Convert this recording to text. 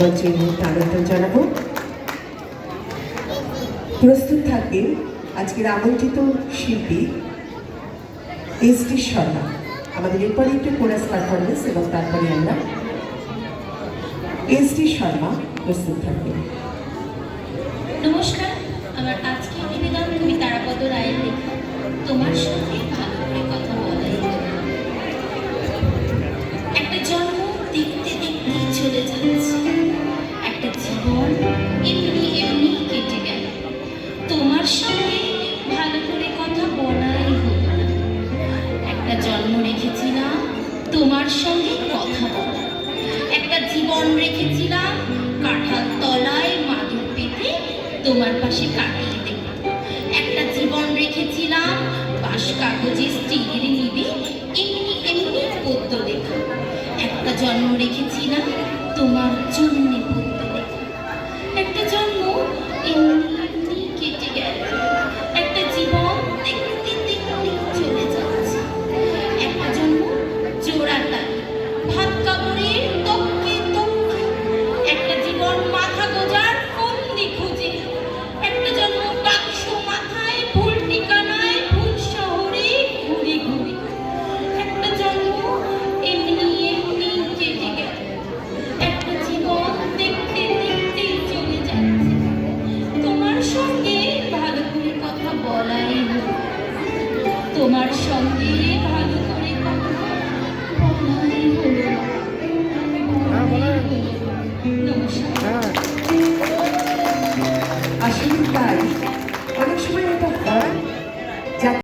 মঞ্চের মুহূর্তে আনন্দ জানাবো। প্রস্তুত থাকবেন আজকের আমন্ত্রিত শিল্পী এস.ডি. শর্মা। আমাদের এরপরে একটু কোরাস পারফরমেন্স এবং তারপরে আমরা এস.ডি. শর্মা প্রস্তুত থাকবেন। নমস্কার, আমার আজকের নিবেদন কবি তারাপদ রায়ের লেখা তোমার সঙ্গে ভালো করে কথা বলাই। একটা জন্ম দেখতে দেখতেই চলে যাচ্ছে, একটা জীবন এমনি এমনি কেটে গেল। তোমার সঙ্গে ভালো করে কথা বলাই হলো না। একটা জন্ম রেখেছিলাম তোমার সঙ্গে কথা বলা, একটা জীবন রেখেছিলাম কাঁঠাল তলায় মাদুর পেতে তোমার পাশে কাটিয়ে দেব। একটা জীবন রেখেছিলাম বাঁশ কাগজে স্টিলের নিবে এমনি এমনি পদ্য লেখা। একটা জন্ম রেখেছিলাম তোমার জন্য পদ্য লেখা। একটা জন্ম এমনি এমনি কেটে গেল, একটা জীবন দেখতে দেখতে চলে যাচ্ছে। একটা জন্ম জোড়াতালি ভাত কাপড়ের তককে তককে, একটা জীবন মাথা গোজার ফন্দি খুঁজে। একটা জন্ম বাক্স মাথায় ভুল ঠিকানায় ভুল শহরে ঘুরে ঘুরে। একটা জন্ম এমনি এমনি কেটে গেল, একটা জীবন দেখতে দেখতে চলে যাচ্ছে। তোমার সঙ্গে ভালো করে কথা বলাই হলো, তোমার সঙ্গে ভালো করে কথা বলাই হলো। নমস্কার। আসলে তাই